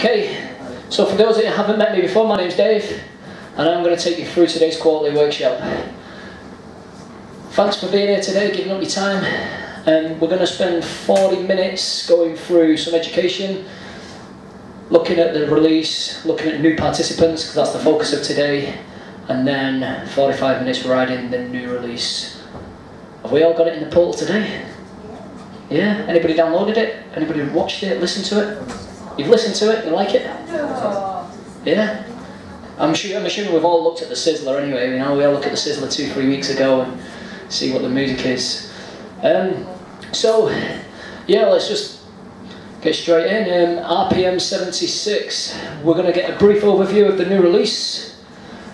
Okay, so for those that haven't met me before, my name's Dave, and I'm going to take you through today's quarterly workshop. Thanks for being here today, giving up your time. We're going to spend 40 minutes going through some education, looking at the release, looking at new participants, because that's the focus of today, and then 45 minutes riding the new release. Have we all got it in the portal today? Yeah? Anybody downloaded it? Anybody watched it, listened to it? You've listened to it, you like it? Yeah? I'm assuming we've all looked at the Sizzler anyway, you know, we all looked at the Sizzler 2-3 weeks ago and see what the music is. So, yeah, let's just get straight in. RPM76, we're going to get a brief overview of the new release.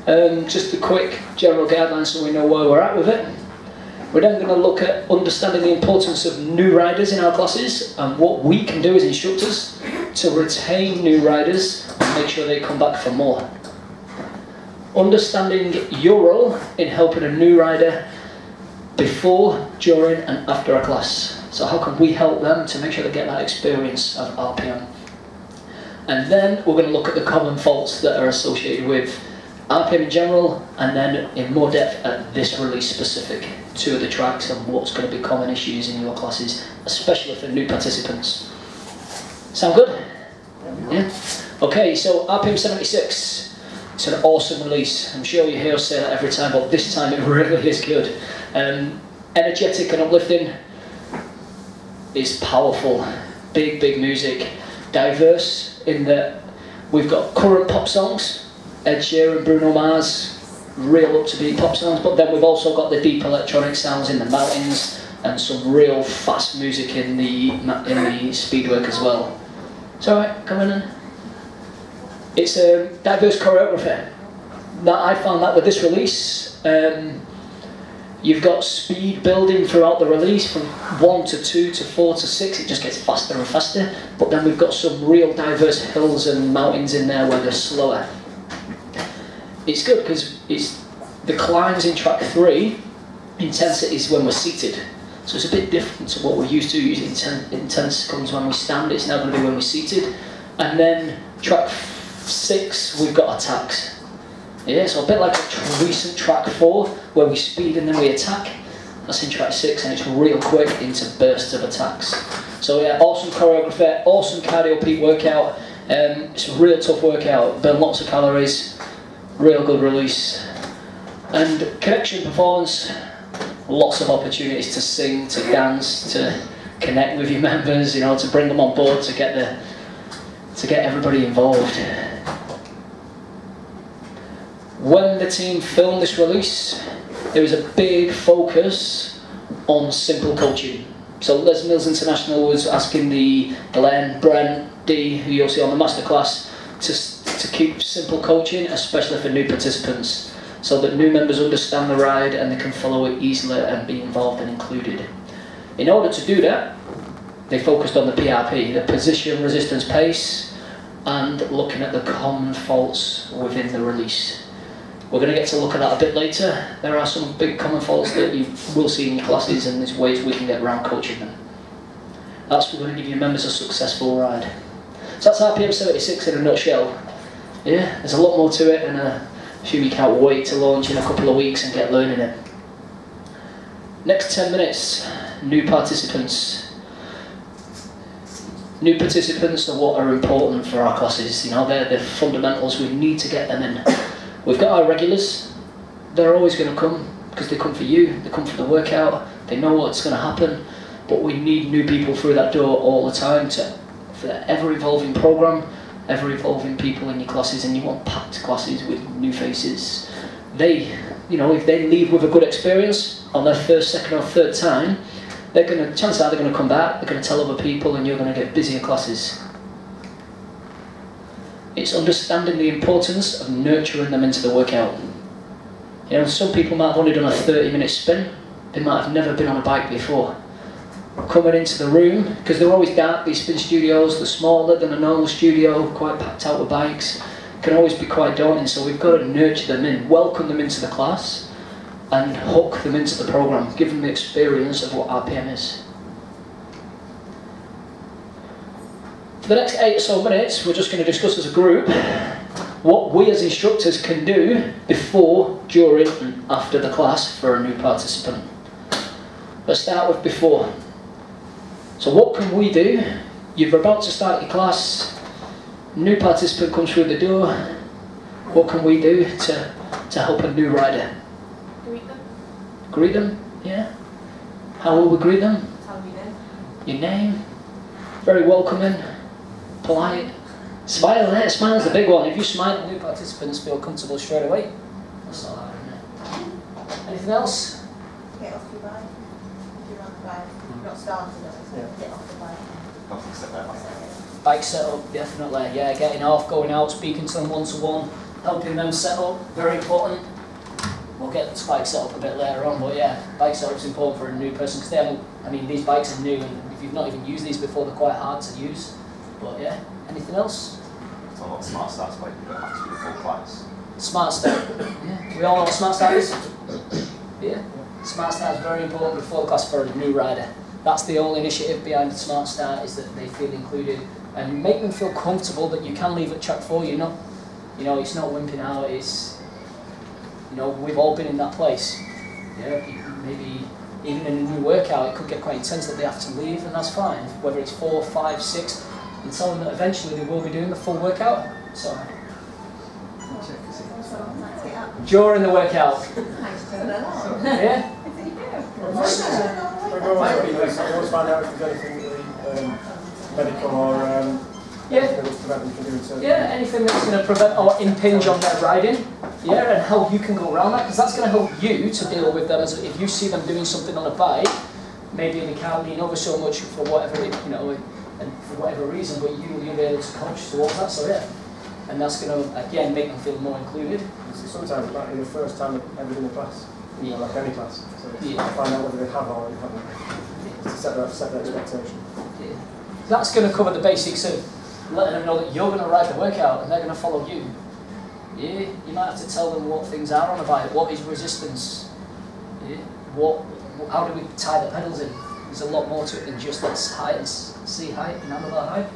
Just a quick general guideline so we know where we're at with it. We're then going to look at understanding the importance of new riders in our classes and what we can do as instructors to retain new riders and make sure they come back for more. Understanding your role in helping a new rider before, during and after a class. So how can we help them to make sure they get that experience of RPM? And then we're going to look at the common faults that are associated with RPM in general, and then in more depth at this release specific to the tracks and what's going to be common issues in your classes, especially for new participants. Sound good? Yeah? Okay, so RPM76. It's an awesome release. I'm sure you hear us say that every time, but this time it really is good. Energetic and uplifting. It's powerful. Big music. Diverse in that we've got current pop songs, Ed Sheeran, Bruno Mars, real up-to-beat pop songs, but then we've also got the deep electronic sounds in the mountains and some real fast music in the speedwork as well. It's alright, come in. It's a diverse choreography. I found that with this release. You've got speed building throughout the release from 1 to 2 to 4 to 6, it just gets faster and faster, but then we've got some real diverse hills and mountains in there where they're slower. It's good because it's the climbs in track 3, intensity is when we're seated, so it's a bit different to what we're used to. Usually intense comes when we stand, it's now going to be when we're seated. And then track 6, we've got attacks. Yeah, so a bit like a recent track 4, where we speed and then we attack. That's in track 6, and it's real quick into bursts of attacks. So yeah, awesome choreography, awesome cardio peak workout. It's a real tough workout, burn lots of calories, real good release. And connection performance, lots of opportunities to sing, to dance, to connect with your members, you know, to bring them on board, to get everybody involved. When the team filmed this release, there was a big focus on simple coaching. So Les Mills International was asking the Glenn, Brent, Dee, who you'll see on the masterclass, to keep simple coaching, especially for new participants, so that new members understand the ride and they can follow it easily and be involved and included. In order to do that, they focused on the PRP, the position, resistance, pace, and looking at the common faults within the release. We're going to get to look at that a bit later. There are some big common faults that you will see in your classes, and there's ways we can get around coaching them. That's what's going to give your members a successful ride. So that's RPM76 in a nutshell. Yeah, there's a lot more to it, and a few we can't wait to launch in a couple of weeks and get learning it. Next 10 minutes, new participants. New participants are what are important for our classes. You know, they're the fundamentals. We need to get them in. We've got our regulars. They're always going to come because they come for you. They come for the workout. They know what's going to happen. But we need new people through that door all the time for the ever-evolving program, ever-evolving people in your classes, and you want packed classes with new faces. They, you know, if they leave with a good experience on their first, second, or third time, chances are they're going to come back. They're going to tell other people, and you're going to get busier classes. It's understanding the importance of nurturing them into the workout. You know, some people might have only done a 30-minute spin. They might have never been on a bike before. Coming into the room, because they're always dark, these spin studios, they're smaller than a normal studio, quite packed out with bikes, can always be quite daunting, so we've got to nurture them in, welcome them into the class, and hook them into the program, give them the experience of what RPM is. For the next 8 or so minutes, we're just going to discuss as a group what we as instructors can do before, during and after the class for a new participant. Let's start with before. So what can we do? You're about to start your class, new participant comes through the door. What can we do to help a new rider? Greet them. Greet them, yeah. How will we greet them? Tell them your name. Your name. Very welcoming, polite. Smile, yeah, smile's the big one. If you smile, new participants feel comfortable straight away. That's not hard, isn't it? Anything else? Get off your bike. If you're on the bike, you're not starting it, so get off the bike. Bike setup, definitely. Yeah, getting off, going out, speaking to them one-to-one, helping them set up, very important. We'll get the bike set up a bit later on, but yeah, bike setup is important for a new person because they haven't. I mean, these bikes are new, and if you've not even used these before, they're quite hard to use. But yeah, anything else? So a lot of smart starts, like you don't have to do the full class. Smart start. Yeah. We all know what smart start is. Yeah. Smart start is very important before the class for a new rider. That's the only initiative behind the smart start, is that they feel included and make them feel comfortable that you can leave at track 4. You're not, you know, it's not wimping out. It's, you know, we've all been in that place. Yeah. Maybe even in a new workout, it could get quite intense that they have to leave, and that's fine. Whether it's 4, 5, 6. And tell them that eventually they will be doing the full workout. So, during the workout. Yeah? I always find out if there's anything medical or anything that's going to prevent or impinge on their riding. Yeah, and how you can go around that, because that's going to help you to deal with them. As if you see them doing something on a bike, maybe they can't lean over so much for whatever, you know, and for whatever reason, but you'll be able to coach towards that, so yeah. And that's going to, again, make them feel more included. Sometimes like in the first time ever in a class, you know, like any class, so find out whether they have or they haven't, to set the expectation. Yeah. That's going to cover the basics of letting them know that you're going to ride the workout and they're going to follow you. Yeah, you might have to tell them what things are on a bike, what is resistance, yeah, how do we tie the pedals in. There's a lot more to it than just let's height and see height and handle that height.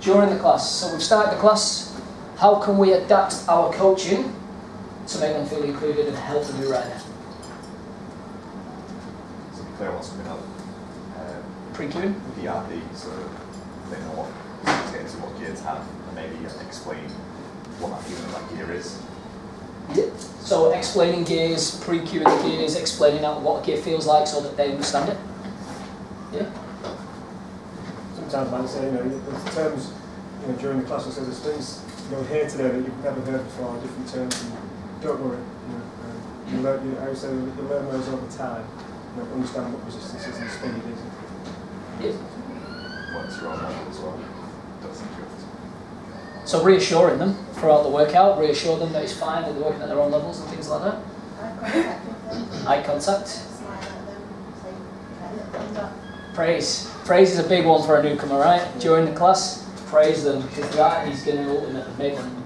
During the class, so we've started the class, how can we adapt our coaching to make them feel included and help the new rider? So be clear what's coming up. Pre-queuing? With the RP, so they know what to get into, what gear to have, and maybe explain what that feeling of that gear is. Yeah. So explaining gears, pre-queuing the gears, explaining out what a gear feels like so that they understand it. Yeah. Sometimes, like I say, you know, there's terms, you know, during the class, I say there's things you'll hear today that you've never heard before, different terms, and don't worry, you know, I would say you learn those over time, you know, understand what resistance is and speed is. Yeah. What's your own level as well? Doesn't you have to? So reassuring them throughout the workout, reassure them that it's fine, that they're working at their own levels and things like that. Eye contact. Praise. Praise is a big one for a newcomer, right? During the class, praise them, because that is going to ultimately make them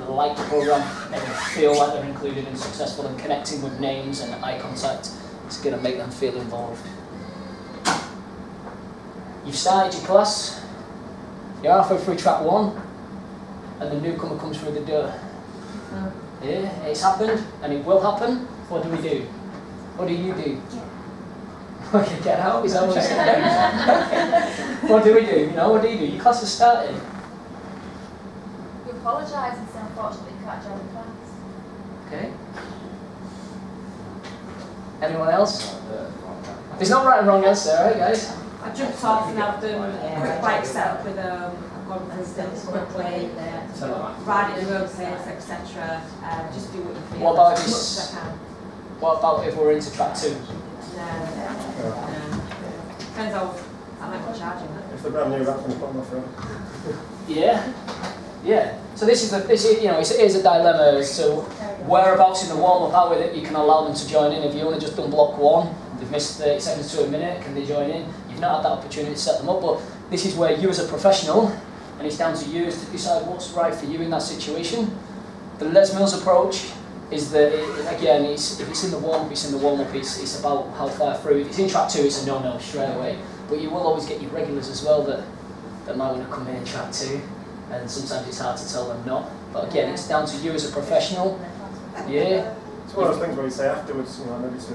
like the program, make them feel like they're included and successful, and connecting with names and eye contact is going to make them feel involved. You've started your class, you're halfway through track 1, and the newcomer comes through the door. Yeah, it's happened, and it will happen. What do we do? What do you do? Okay, get out, is that what you're saying? What do we do? You know, what do you do? Your class has started. You apologise and say unfortunately you can't join the class. Okay. Anyone else? There's no right and wrong answer, right guys? I jumped off and I've done a quick bike setup with I've gone for instance quickly, ride at your own pace, etc. Just do what you feel. What about as if much as I can. What about if we're into track 2? No. Depends how much charging. If they're brand new, that's going to put them off road. Yeah. Yeah. So this is you know, it is a dilemma as to whereabouts in the warm-up how is it you can allow them to join in. If you only just done block 1, they've missed 30 seconds to a minute, can they join in? You've not had that opportunity to set them up, but this is where you as a professional, and it's down to you to decide what's right for you in that situation. The Les Mills approach is that, again, if it's in the warm-up, it's in the warm-up, it's about how far through. If it's in track 2, it's a no-no straight away. But you will always get your regulars as well that that might want to come in and track 2, and sometimes it's hard to tell them not. But again, it's down to you as a professional. Yeah. It's one of those things where you say afterwards, maybe to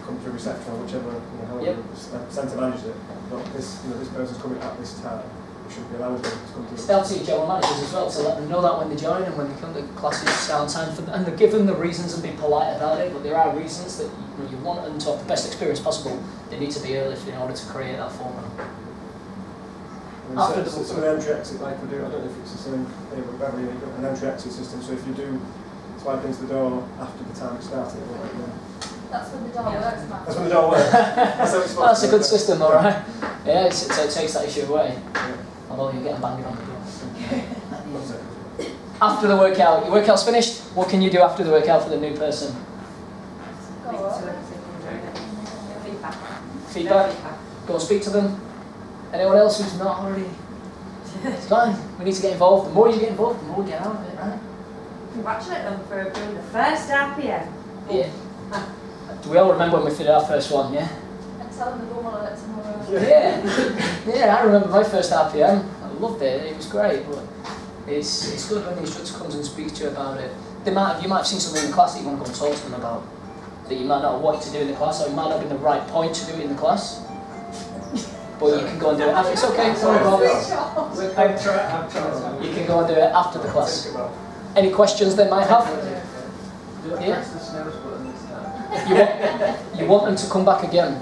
come through reception or whichever, however the centre managed it. But this person's coming at this time. We should be allowing them to come through. It's down to your general managers as well to let them know that when they join and when they come to classes, downtime for them, and they give them the reasons and be polite about it. But there are reasons that you want them to have the best experience possible. They need to be airlift in order to create that for them. After some of the entry exit, like we do, I don't know if it's the same here, but Beverly, you've got an entry exit system. So if you do swipe into the door after the time it started, That's when the door works, Matt. that's when the door works. That's a good system, all right. Yeah, so it takes that issue away. Yeah. Although you're getting banging on the door. After the workout, your workout's finished. What can you do after the workout for the new person? Feedback. Go and speak to them. Anyone else who's not already? It's fine. We need to get involved. The more you get involved, the more we get out of it, right? Congratulate them for doing the first RPM. Yeah. Do we all remember when we did our first one, yeah? And tell them the bum on it tomorrow. Yeah, I remember my first RPM. I loved it, it was great, but it's good when the instructor comes and speaks to you about it. You might have seen something in the class that you want to go and talk to them about, that you might not have wanted to do in the class, or it might not have been the right point to do it in the class. But you can go and do it after. It's okay, sorry about it. You can go and do it after the class. Any questions they might have? Yeah? You want them to come back again.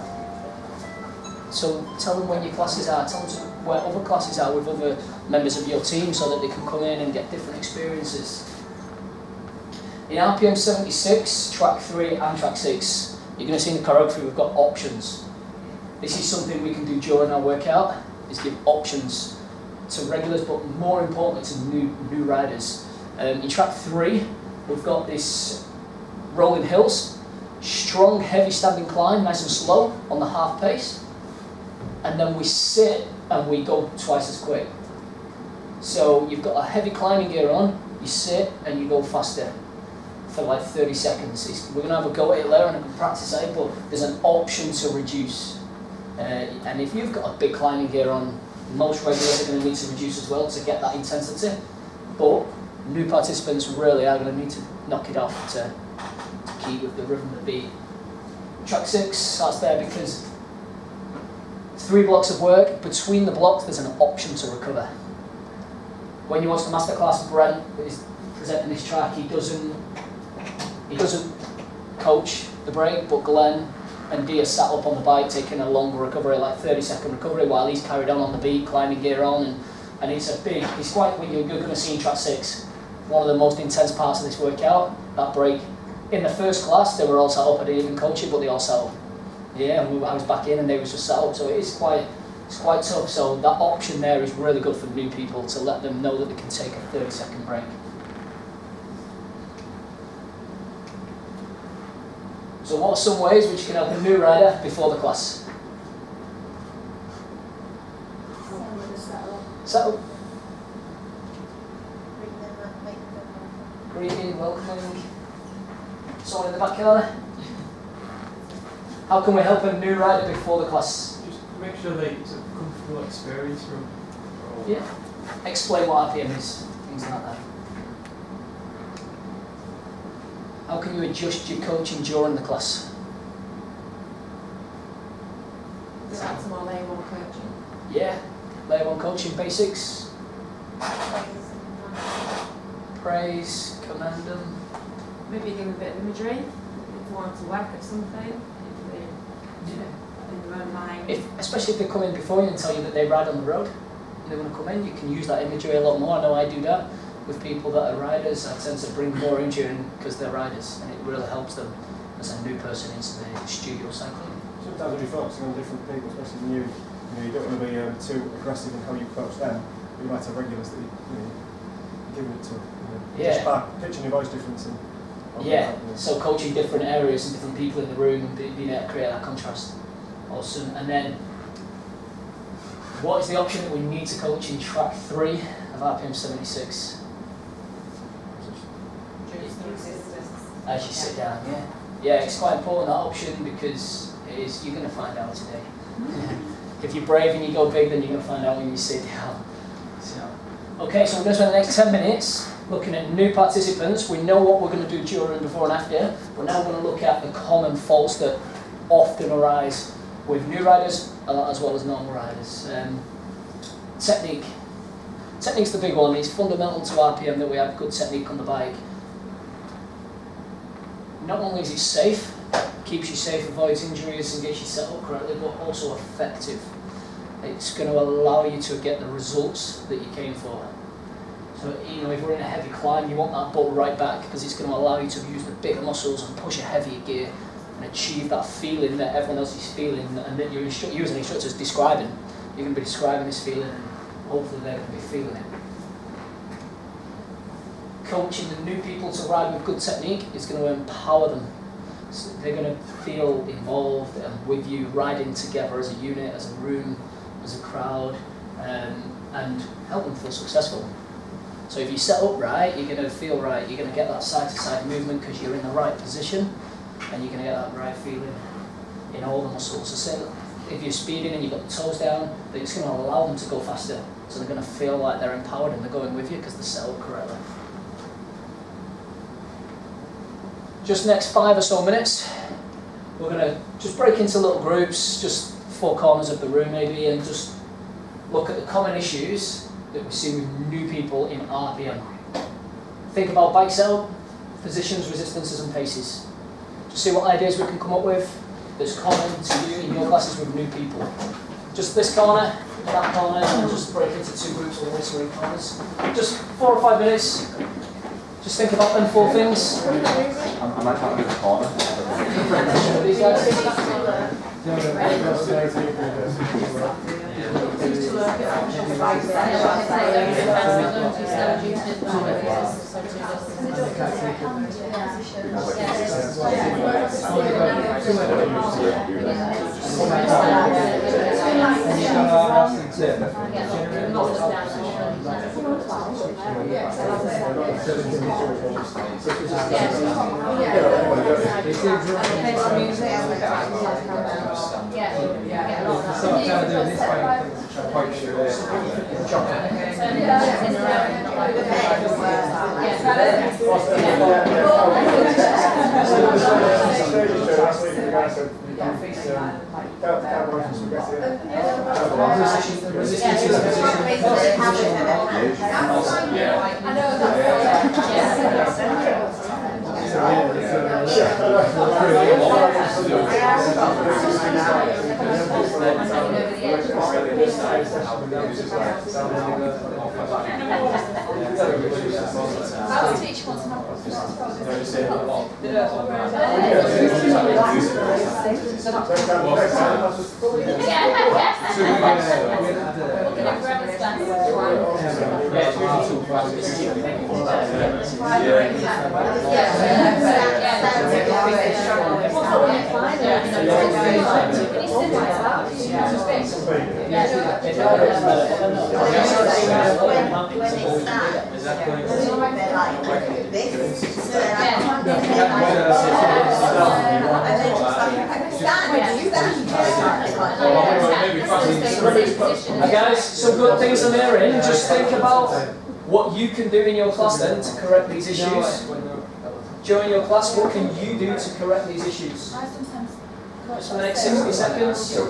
So tell them when your classes are, tell them where other classes are with other members of your team so that they can come in and get different experiences. In RPM76, track 3 and track 6, you're going to see in the choreography we've got options. This is something we can do during our workout, is give options to regulars, but more importantly to new riders. In track 3, we've got this rolling hills, strong, heavy standing climb, nice and slow on the half pace, and then we sit and we go twice as quick. So you've got a heavy climbing gear on, you sit and you go faster for like 30 seconds. We're going to have a go at it later and I can practice it, but there's an option to reduce. And if you've got a big climbing gear on, most regulars are going to need to reduce as well to get that intensity, but new participants really are going to need to knock it off to keep with the rhythm of the beat. Track 6, that's there because 3 blocks of work. Between the blocks there's an option to recover. When you watch the masterclass, Brent is presenting this track, he doesn't coach the break, but Glenn and Dia sat up on the bike taking a longer recovery, like 30-second recovery, while he's carried on the beat, climbing gear on, and it's quite what you're going to see in track 6. One of the most intense parts of this workout, that break. In the first class, they were all sat up. I didn't even coach it, but they all sat up. Yeah, and I was back in, and they was just sat up. So it's quite tough. So that option there is really good for new people to let them know that they can take a 30-second break. So what are some ways which you can help a new rider before the class? Settle. Greeting, welcoming. Someone in the backyard. How can we help a new rider before the class? Just make sure they it's a comfortable experience for them. Yeah. Explain what RPM is, things like that. How can you adjust your coaching during the class? Add some more layer 1 coaching. Yeah. Layer 1 coaching basics. Praise, commend them. Maybe give a bit of imagery if they want to work at something, if they in their own mind. Especially if they come in before you and tell you that they ride on the road and they want to come in, you can use that imagery a lot more. I know I do that with people that are riders. I tend to bring more imagery in because they're riders, and it really helps them as a new person into the studio cycling. Sometimes when you're focusing on different people, especially new, you don't want to be too aggressive in how you coach them. But you might have regulars that you're giving it to. Just by pitching your voice difference. Yeah, so coaching different areas and different people in the room and being able to create that contrast. Awesome. And then, what is the option that we need to coach in track 3 of RPM76? As you sit down, yeah. Yeah, it's quite important, that option, because you're going to find out today. If you're brave and you go big, then you're going to find out when you sit down. So, okay, so we're going to spend the next 10 minutes looking at new participants. We know what we're going to do during, before and after. We're now going to look at the common faults that often arise with new riders as well as normal riders. Technique. Technique's the big one. It's fundamental to RPM that we have good technique on the bike. Not only is it safe, keeps you safe, avoids injuries and gets you set up correctly, but also effective. It's going to allow you to get the results that you came for. So, you know, if we're in a heavy climb, you want that butt right back because it's going to allow you to use the bigger muscles and push a heavier gear and achieve that feeling that everyone else is feeling and that you as an instructor is describing. You're going to be describing this feeling and hopefully they're going to be feeling it. Coaching the new people to ride with good technique is going to empower them. So they're going to feel involved and with you, riding together as a unit, as a room, as a crowd, and help them feel successful. So if you set up right, you're going to feel right, you're going to get that side-to-side movement because you're in the right position, and you're going to get that right feeling in all the muscles. So if you're speeding and you've got the toes down, then it's going to allow them to go faster. So they're going to feel like they're empowered and they're going with you because they're set up correctly. Just next 5 or so minutes, we're going to just break into little groups, just 4 corners of the room maybe, and just look at the common issues that we see with new people in RPM. Think about bike setup, positions, resistances and paces. Just see what ideas we can come up with that's common to you in your classes with new people. Just this corner, that corner, and just break into 2 groups or 3 corners. Just 4 or 5 minutes. Just think about them 4 things. I might have in the corner. These guys. I will teach once a month. Guys, some good things in there in. Just think about what you can do in your class then to correct these issues. During your class, what can you do to correct these issues? Just for the next 60 seconds. You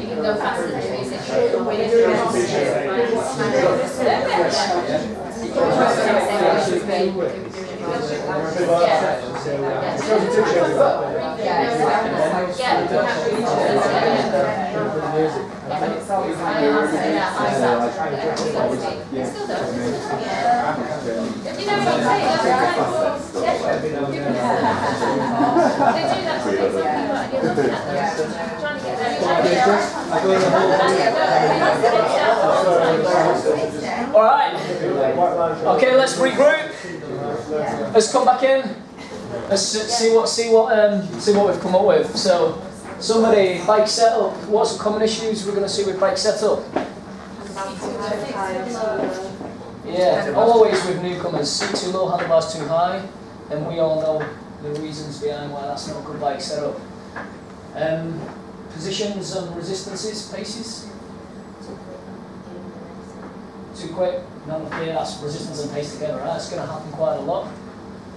can go faster than All right. Okay, let's regroup. Let's come back in. Let's see what we've come up with. So, somebody bike setup. What's the common issues we're going to see with bike setup? Yeah, always with newcomers, seat too low, handlebars too high, and we all know the reasons behind why that's not a good bike setup. Positions and resistances, paces. Too quick, not enough gear, that's resistance and pace together, right? It's going to happen quite a lot.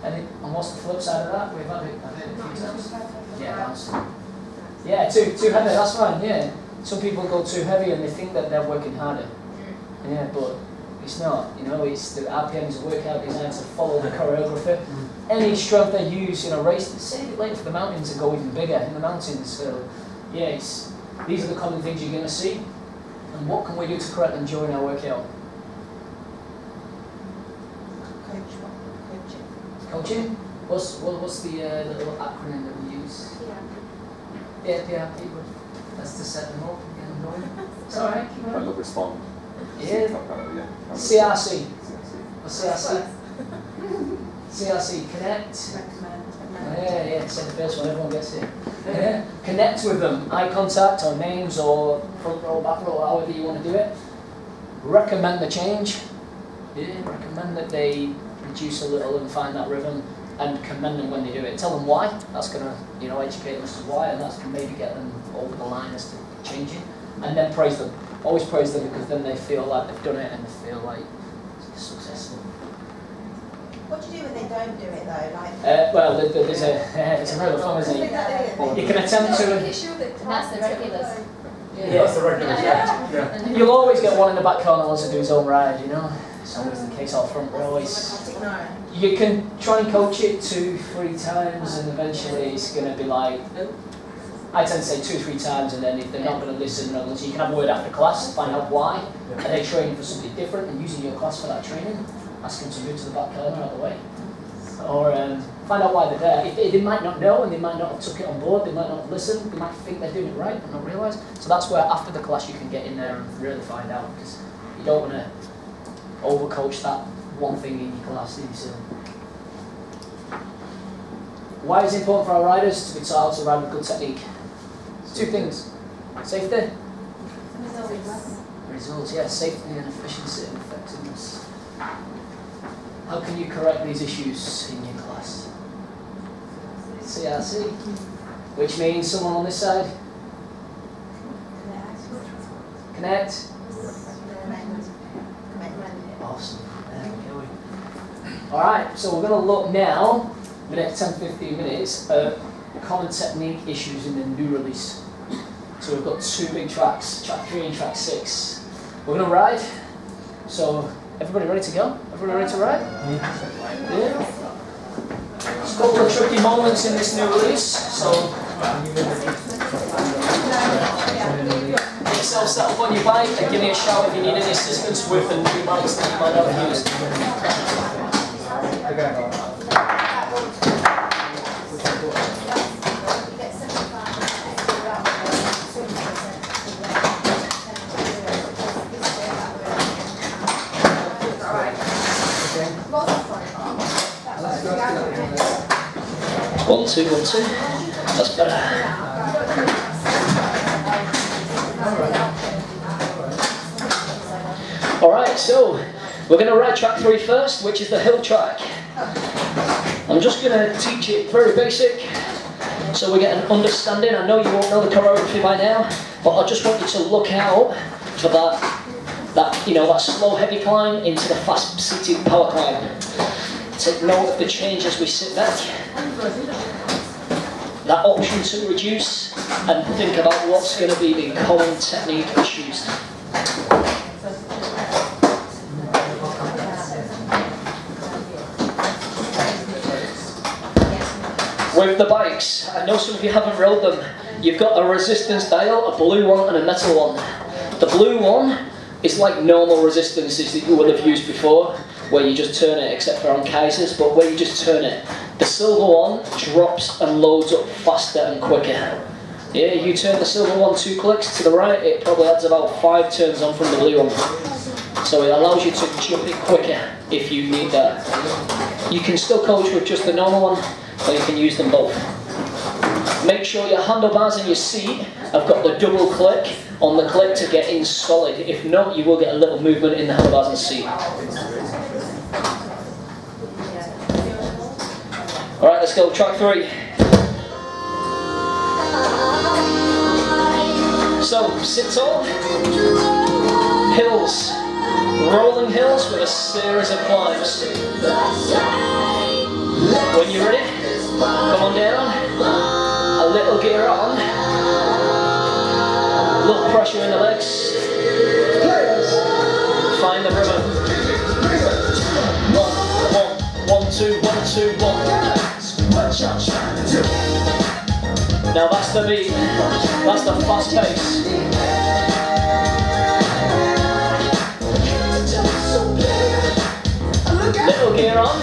And what's the flip side of that? We've had it a few times. Yeah, bounce. Yeah, too heavy, that's fine, yeah. Some people go too heavy and they think that they're working harder. Yeah, but it's not, you know, it's the RPM's a workout designed to follow the choreography. Any strength they use in a race, they save it later for the mountains and go even bigger in the mountains. So, yeah, these are the common things you're going to see. And what can we do to correct them during our workout? Coaching? What's the little acronym that we use? Yeah, PRP. That's to set them up and get them going. It's alright. I love respond. Yeah. CRC. What's CRC? CRC, connect. Yeah, say the first one, everyone gets it. Yeah. Connect with them, eye contact or names or front row, back row, however you want to do it. Recommend the change. Yeah, recommend that they reduce a little and find that rhythm, and commend them when they do it. Tell them why. That's going to, you know, educate them as to why, and that's going to maybe get them over the line as to changing. And then praise them. Always praise them, because then they feel like they've done it and they feel like it's successful. What do you do when they don't do it though? Like, well, it's a real fun, isn't it? You can attempt to. And that's the regulars. Yeah. That's the regulars, yeah. You'll always get one in the back corner who wants to do his own ride, you know? It's always the case out front, you can try and coach it 2-3 times, and eventually it's going to be like, I tend to say 2-3 times, and then if they're not going to listen, you can have a word after class, find out why. Are they training for something different and using your class for that training? Ask them to move to the back corner out of the way. Or find out why they're there. If they might not know, and they might not have took it on board, they might not listen, they might think they're doing it right and not realise. So that's where after the class you can get in there and really find out, because you don't want to overcoach that one thing in your class, do you? So, why is it important for our riders to be taught how to ride with good technique? 2 things. Safety. Results, yeah, safety and efficiency and effectiveness. How can you correct these issues in your class? CRC, which means someone on this side. Connect. Awesome. There we go. Alright, so we're going to look now, the next 10-15 minutes, at common technique issues in the new release. So we've got 2 big tracks, track 3 and track 6. We're going to ride. So, everybody ready to go? Everybody ready to ride? Yeah. There's a couple of tricky moments in this new release, so get yourself set up on your bike and give me a shout if you need any assistance with the new bikes that you might not have used. One, two. That's better. Alright, so we're going to ride track 3 first, which is the hill track. I'm just going to teach it very basic, so we get an understanding. I know you won't know the choreography by now, but I just want you to look out for that, you know, that slow heavy climb into the fast seated power climb. Take note of the change as we sit back. That option to reduce, and think about what's going to be the common technique issues. With the bikes, I know some of you haven't rode them. You've got a resistance dial, a blue one and a metal one. The blue one is like normal resistances that you will have used before, where you just turn it, except for on Kaisers, but where you just turn it. The silver one drops and loads up faster and quicker. Yeah, you turn the silver one 2 clicks to the right, it probably adds about 5 turns on from the blue one. So it allows you to jump it quicker if you need that. You can still coach with just the normal one, or you can use them both. Make sure your handlebars in your seat have got the double click on the click to get in solid. If not, you will get a little movement in the handlebars and seat. Alright, let's go, track 3. So, sit tall, hills, rolling hills with a series of climbs. When you're ready, come on down, a little gear on, little pressure in the legs, find the rhythm. 1, 1, 2, 1, 2, 1. Now that's the beat, that's the fast pace. Little gear on,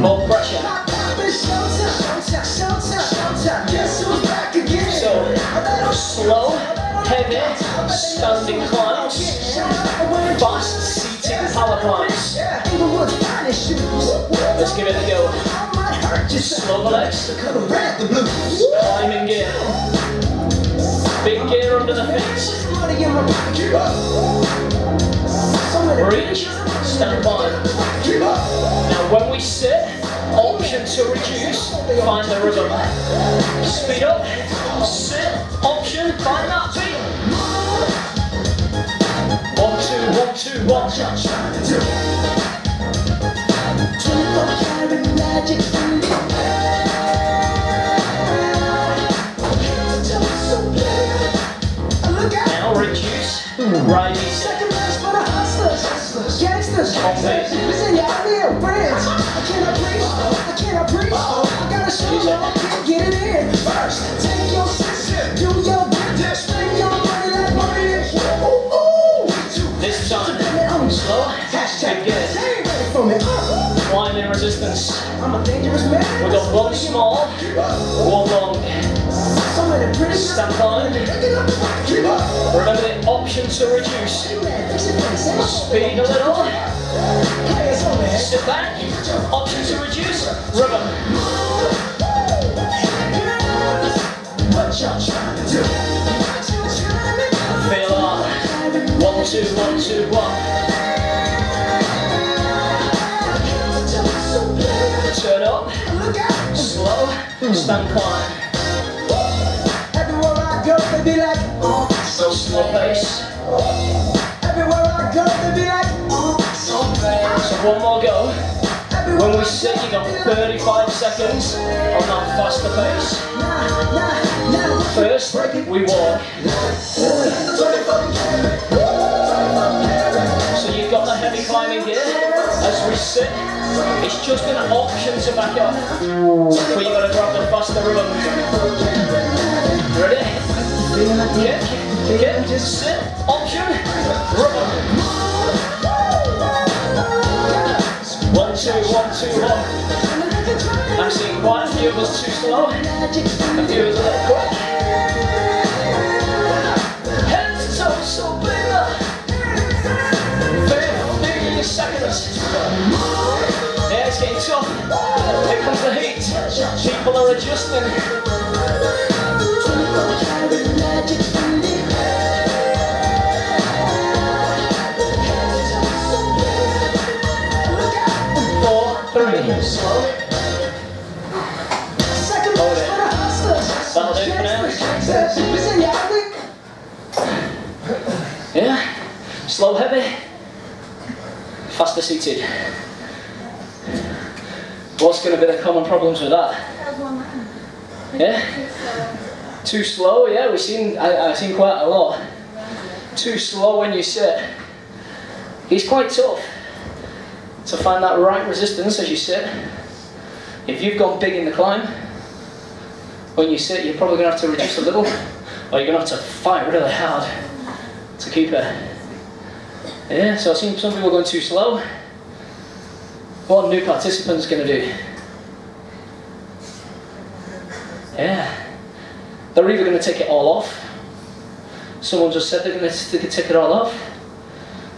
more pressure. So, slow, heavy, standing climbs, fast, seated power climbs. Let's give it a go. Slow the legs, climbing gear, big gear under the feet, reach, stand by. Now when we sit, option to reduce, find the rhythm. Speed up, sit, option, find that beat. 1, 2, 1, 2, 1. Now reduce, right easy. This time, slow, big gear. Climbing resistance. We've got 1 small, 1 long. Stand climb. Remember the option to reduce. Speed a little. Sit back. Option to reduce. Rhythm. Feel that. 1, 2, 1, 2, 1. Turn up, slow, stand climb. Everywhere I go, they be like, So slow pace. everywhere I go, they be like, So 1 more go. When we sit, you got 35 seconds on that faster pace. First, we walk. So you've got the heavy climbing gear. As we sit, it's just an option to back up. But you've got to grab the faster rhythm. Ready? Kick, sit, option, rhythm. 1, 2, 1, 2, 1. I'm seeing quite a few of us too slow, a few of us a little quick. Head to toe, so bigger. 30 seconds. Yeah, it's getting tough. Here comes the heat. People are adjusting. 3, slow. Hold it. That'll do for now. Yeah. Slow, heavy. Faster seated. What's going to be the common problems with that? Yeah? Too slow, yeah, I've seen quite a lot. Too slow when you sit. It's quite tough to find that right resistance as you sit. If you've gone big in the climb, when you sit you're probably going to have to reduce a little, or you're going to have to fight really hard to keep it. Yeah, so I've seen some people going too slow. What are new participants going to do? Yeah, they're either going to take it all off. Someone just said they're going to take it all off,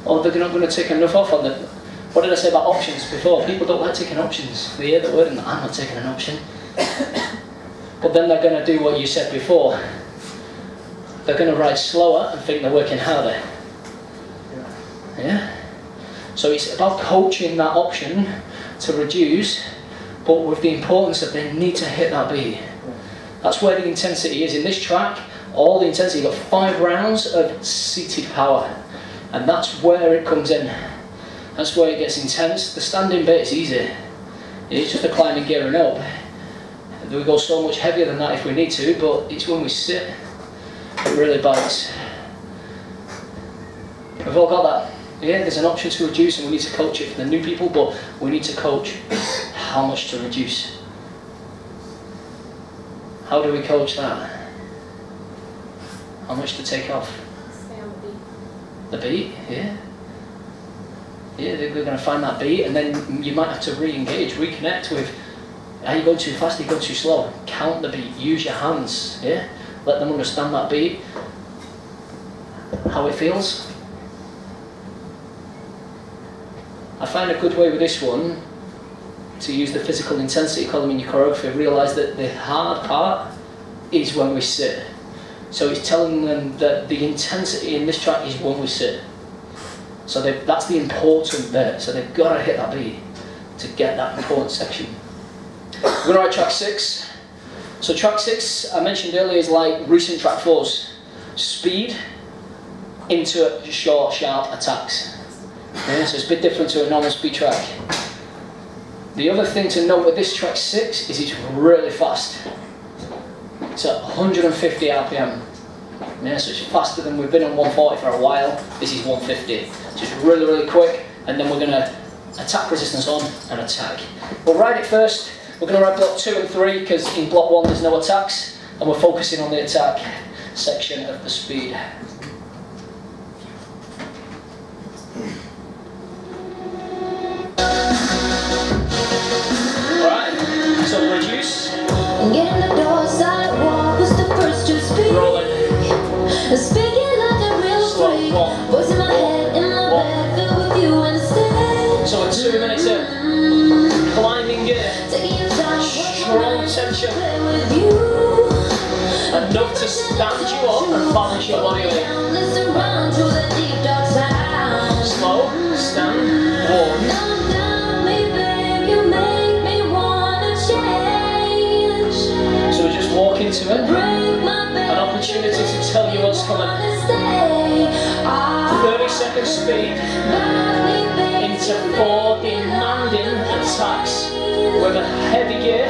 or they're not going to take enough off on the. What did I say about options before? People don't like taking options. They hear the word and I'm not taking an option. but then they're going to do what you said before. They're going to ride slower and think they're working harder. Yeah? So it's about coaching that option to reduce, but with the importance that they need to hit that beat. That's where the intensity is. In this track, all the intensity, you've got 5 rounds of seated power, and that's where it comes in. That's where it gets intense. The standing bit is easy. It's just the climbing, gearing up. We go so much heavier than that if we need to, but it's when we sit it really bites. We've all got that. Yeah, there's an option to reduce and we need to coach it for the new people, but we need to coach how much to reduce. How do we coach that? How much to take off? Stay on the beat. The beat, yeah. Yeah, they're going to find that beat, and then you might have to re-engage, reconnect with, are you going too fast, are you going too slow? Count the beat, use your hands, yeah? Let them understand that beat, how it feels. I find a good way with this one to use the physical intensity column in your choreography. Realise that the hard part is when we sit. So it's telling them that the intensity in this track is when we sit. So that's the important bit. So they've got to hit that beat to get that important section. We're going to ride track 6. So track 6, I mentioned earlier, is like recent track 4s. Speed into short, sharp attacks. Yeah, so it's a bit different to a normal speed track. The other thing to note with this track 6 is it's really fast. It's at 150 RPM. Yeah, so it's faster than we've been on 140 for a while. This is 150. So it's really, really quick, and then we're going to attack resistance on and attack. We'll ride it first. We're going to ride block 2 and 3 because in block 1 there's no attacks, and we're focusing on the attack section of the speed. Alright, so reduce. Get in the door, side walk was the first to speak. Rolling. Speaking like a real freak. Voice in my head, in my bed, filled with you instead. So we're 2 minutes in. Climbing gear. Taking your time, Strong tension. play with you. Enough to stand you up and balance your body weight. Listen around to the deep dark sound. Slow, stand, walk. Come down me, babe, you make me wanna change. So we just walk into it. Break my bed. An opportunity to tell you what's coming. 30 second speed into 4 demanding attacks with a heavy gear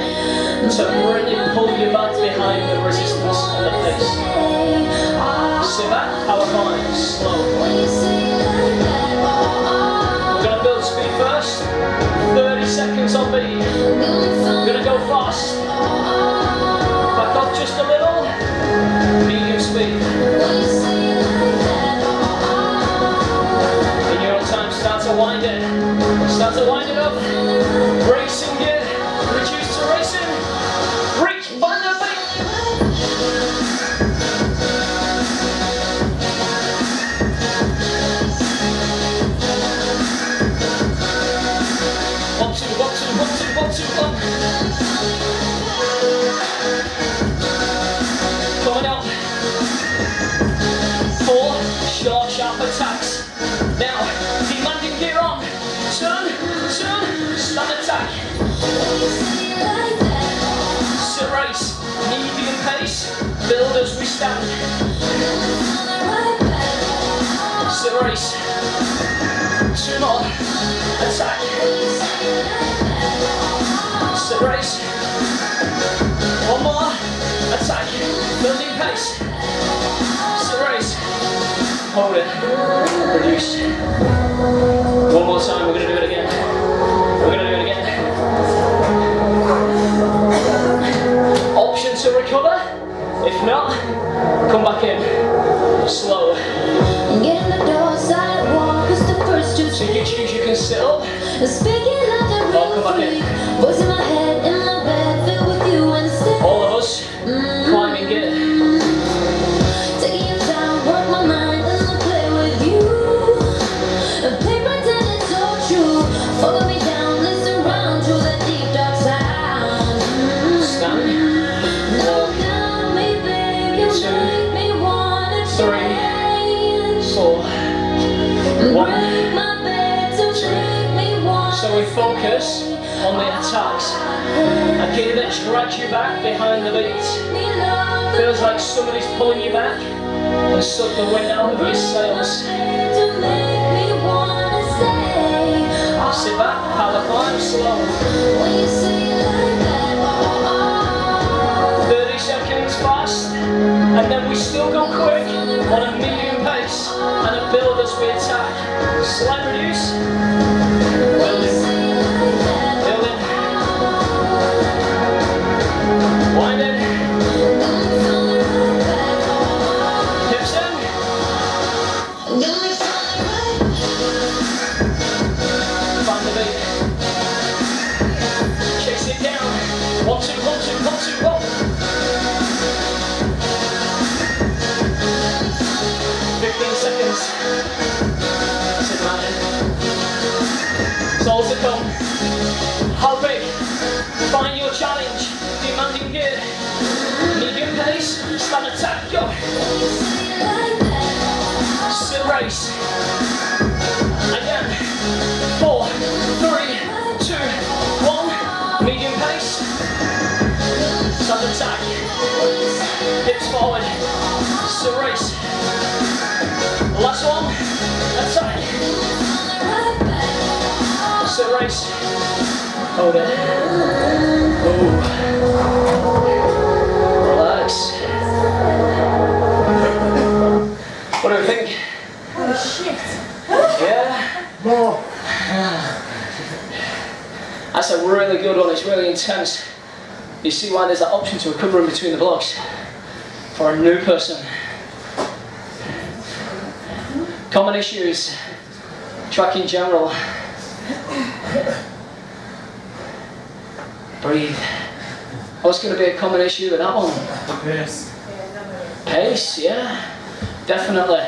to really pull you back behind the resistance and the pace. See that? Power climb, slow. We're going to build speed first. 30 seconds on beat. We're going to go fast. Back off just a little. Medium speed. In your own time, start to wind it. Start to wind it up. Racing gear. Reduce to racing. Reach, find the beat. One, two, one, two, one, two, one, two, one. Coming up. 4 short, sharp attacks. Now, demanding gear on. Turn, turn, stand attack. Sit race, medium pace, build as we stand. Sit race. 2 more, attack. Sit race. 1 more, attack. Building pace. Sit race. Hold it. Reduce. 1 more time, we're going to do it again. We're going to do it again. Option to recover. If not, come back in. Slow. Get in the door, sidewalk was the first to So you choose, you can sit up. speaking like a Oh, come back real in. freak. Voice in my head, in my bed, filled with you instead. All of us, climbing gear. Taking your time, work my mind, and I'll play with you. Play pretend it's so true. Follow me down, listen round to the deep dark sound. Stand. we focus on the attacks. A gear that drags you back behind the beat. Feels like somebody's pulling you back and suck the wind out of your sails. Sit back, power climb slow. 30 seconds fast, and then we still go quick on a medium pace and a build as we attack. Slight reduce. Building. Building. Winding. Hips in. Find the beat. Chase it down. 1, 2, 1, 2, 1, 2, 1. 15 seconds. That's it, man. It's all to come. How big? Find your challenge. Demanding gear. Medium pace. Stand attack. Go. Sit race. Again. 4, 3, 2, 1. Medium pace. Stand attack. Hips forward. Sit race. Last one. Attack. Sit race. Hold it. Oh. Relax. What do we think? Oh shit. Yeah? More. That's a really good one, it's really intense. You see why there's that option to recover in between the blocks for a new person. Common issues, track in general. Breathe. What's going to be a common issue with that one? Pace. Pace, yeah, definitely.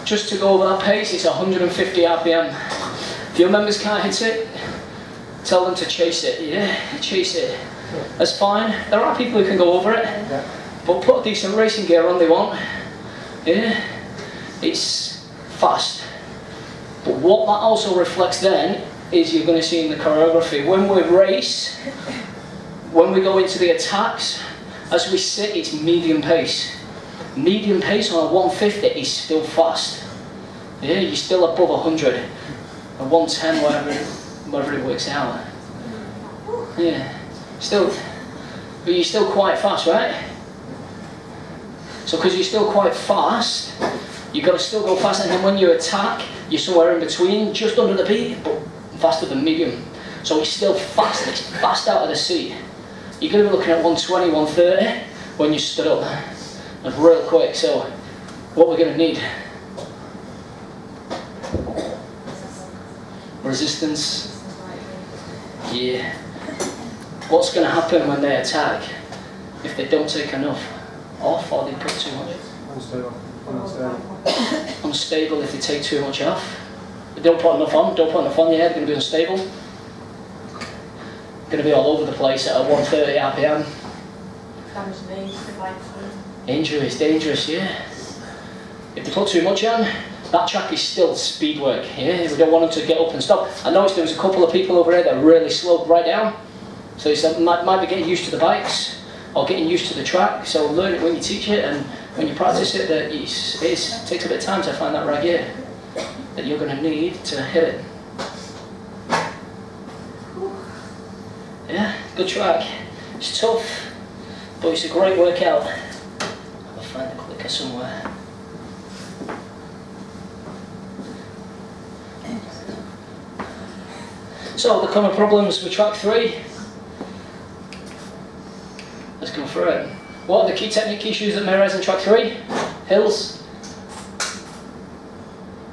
Just to go over that pace, it's 150 RPM. If your members can't hit it, tell them to chase it, yeah, chase it. That's fine. There are people who can go over it, but put a decent racing gear on they want. Yeah, it's fast. But what that also reflects then is you're going to see in the choreography, when we race, when we go into the attacks, as we sit, it's medium pace. Medium pace on a 150 is still fast. Yeah, you're still above 100. A 110, whatever it works out. Yeah, still, but you're still quite fast, right? So because you're still quite fast, you've got to still go fast, and then when you attack, you're somewhere in between, just under the beat, but faster than medium. So it's still fast, it's fast out of the seat. You're going to be looking at 120, 130 when you stood up. That's real quick, so what we're going to need. Resistance. Yeah. What's going to happen when they attack? If they don't take enough off or they put too much? Unstable. Unstable if they take too much off. They don't put enough on, yeah, they're going to be unstable. Going to be all over the place at a 130 RPM. Damage knees, Injuries, dangerous, yeah. If they put too much on, that track is still speed work, yeah. We don't want them to get up and stop. I noticed there was a couple of people over here that really slowed right down. So it's, might be getting used to the bikes or getting used to the track. So learn it when you teach it and when you practice it, that it takes a bit of time to find that right gear that you're going to need to hit it. Yeah, good track. It's tough, but it's a great workout. I'll find the clicker somewhere. So the common problems with track 3. Let's go through it. What are the key technique issues that may arise in track 3? Hills.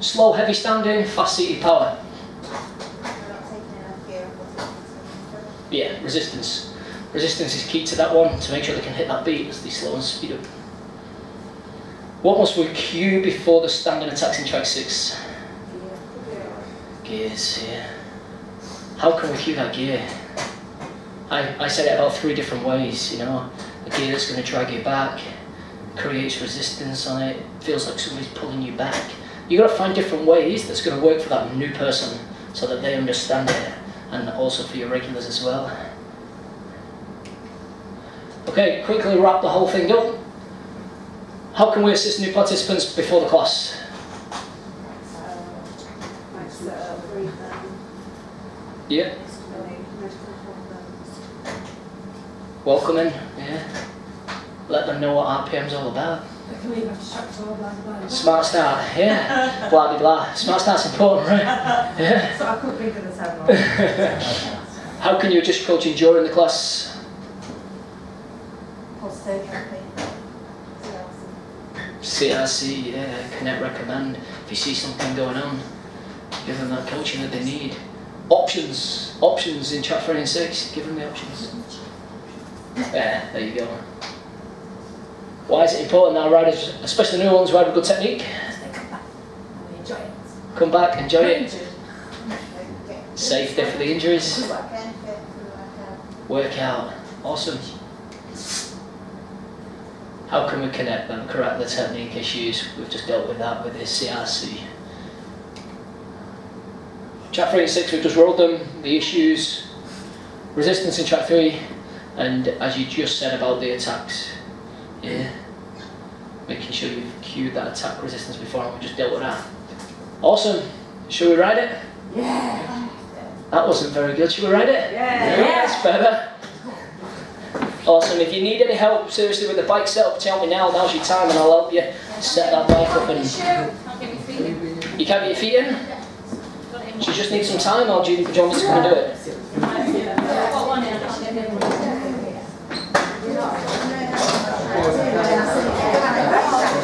Slow, heavy standing, fast seated power. Yeah, resistance. Resistance is key to that one, to make sure they can hit that beat as they slow and speed up. What must we cue before the standing attacks in track 6? Gears, yeah. How can we cue that gear? I said it about 3 different ways, you know. A gear that's going to drag you back, creates resistance on it, feels like somebody's pulling you back. You've got to find different ways that's going to work for that new person so that they understand it and also for your regulars as well. Okay, quickly wrap the whole thing up. How can we assist new participants before the class? Yeah. Welcoming, yeah. Let them know what RPM's all about. Smart start, yeah. Blah, blah, blah. Smart start's important, right? Yeah. So I could think of the seven. How can you adjust coaching during the class? Positive, happy. CRC, yeah. Connect, recommend. If you see something going on, give them that coaching that they need. Options. Options in chat 3 and 6. Give them the options. Yeah, there you go. Why is it important that riders, especially new ones, ride with good technique? Come back, enjoy it. Safety for the injuries. Work out. Awesome. How can we connect them, correct the technique issues? We've just dealt with that with this CRC. Track 3 and 6, we've just rolled them, the issues, resistance in track 3, and as you just said about the attacks. Yeah. Making sure you've cued that attack resistance before, and we just dealt with that. Awesome. Shall we ride it? Yeah. That wasn't very good. Shall we ride it? Yeah. That's better. Awesome. If you need any help, seriously, with the bike setup, tell me now. Now's your time, and I'll help you set that bike up. And you can't get your feet in? Do you just need some time, or do you want me to come and do it?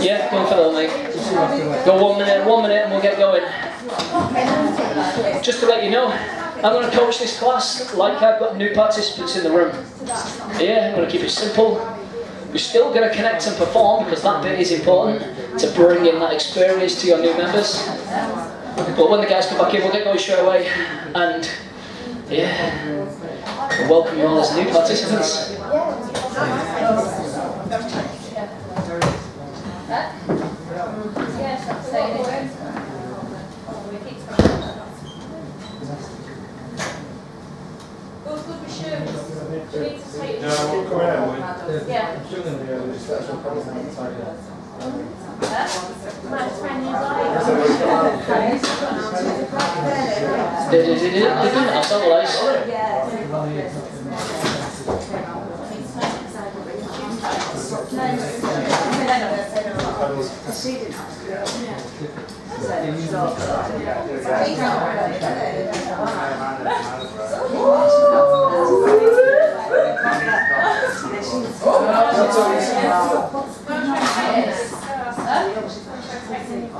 Yeah, go on, fellow, mate. Go 1 minute, and we'll get going. Just to let you know, I'm going to coach this class like I've got new participants in the room. Yeah, I'm going to keep it simple. We're still going to connect and perform, because that bit is important to bring in that experience to your new members. But when the guys come back in, we'll get going straight away. And yeah, we'll welcome you all as new participants.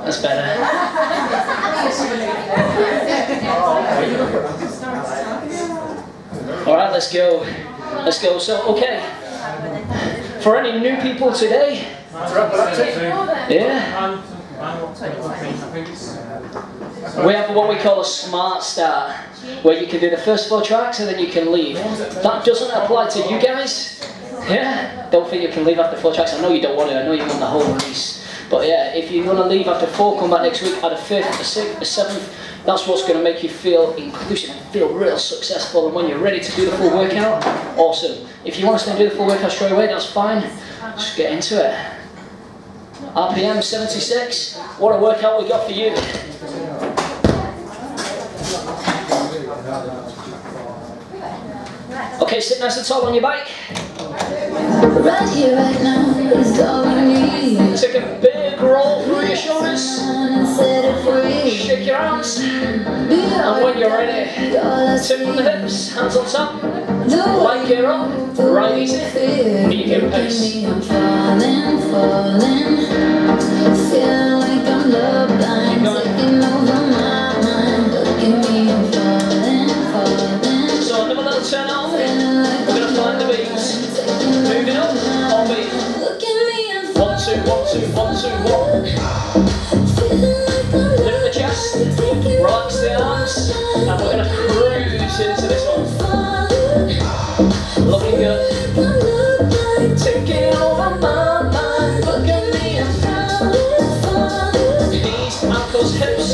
That's better. Alright, let's go. Let's go. So, okay. For any new people today, yeah, we have what we call a smart start, where you can do the first 4 tracks and then you can leave. That doesn't apply to you guys. Yeah, don't think you can leave after 4 tracks. I know you don't want to. I know you want the whole race. But yeah, if you want to leave after 4, come back next week, add a 5th, a 6th, a 7th. That's what's going to make you feel inclusive and feel real successful. And when you're ready to do the full workout, awesome. If you want to do the full workout straight away, that's fine. Just get into it. RPM 76. What a workout we got for you. Okay, sit nice and tall on your bike. Right here, right now, is all we need. Take a big roll through your shoulders. Set it free. Shake your arms. And when you're ready, tip from the hips, hands on top. Leg gear up, right easy. Medium pace. I'm falling, falling. Feeling like I'm love blind, taking over my mind. Look at me, I'm falling, falling. So another little turn on. We're going to find the beats. Moving up, on beat. 1, 2, 1, 2, 1, 2, 1. Lift the chest, relax the arms, and we're going to cruise into this one. Looking good. Taking over my mind. Look at me, I'm falling. Knees, ankles, hips,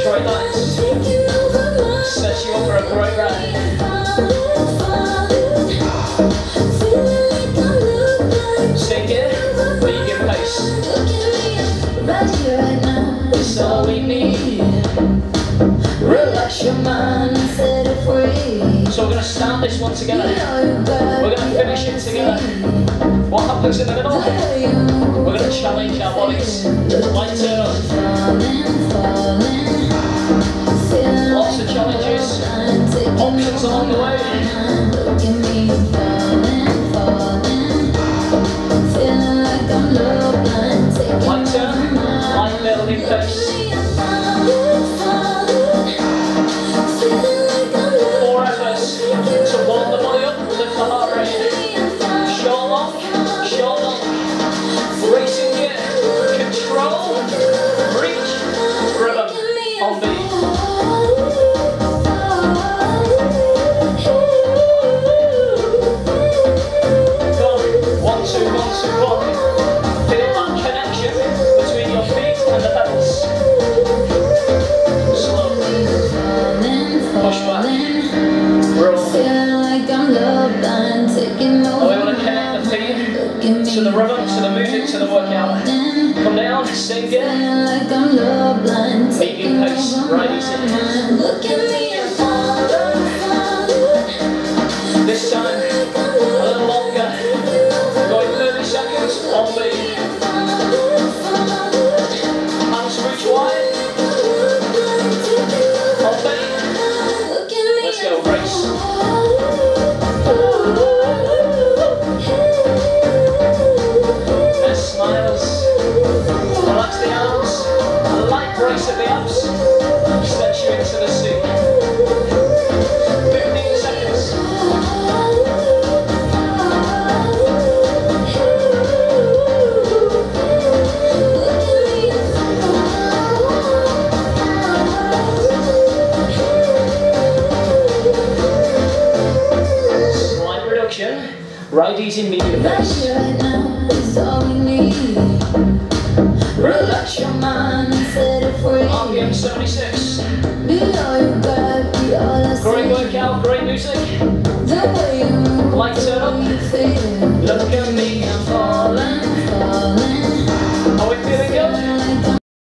straight lines. Set you up for a great Sink it, medium pace. It's all we need. Relax your mind and set it free. So we're going to start this one together. We're going to finish it together. What happens in the middle? We're going to challenge our bodies. Light turn up. Lots of challenges. Options along the way. Light turn, light building pace. 4 efforts to warm the body up, lift the heart rate. Short long, racing gear, control, reach, rhythm, on beat. Go on, 1, 2, 1, 2, 1. Feel that connection between your feet and the pedals. Slow. Push back. Roll. We want to connect the feet to the rhythm, to the music, to the workout. Come down, sink it. Medium pace, right easy. This time, a little longer. Going 30 seconds on beat. Hands reach wide. On beat. Let's go, race. There's smiles. Relax the arms. A light brace at the abs. Stretch you into the seat. 15 seconds. Slight reduction. Right easy, medium pace. Relax your mind and set it free. RPM76. Great workout, great music. Light turn up. Look at me, I'm falling.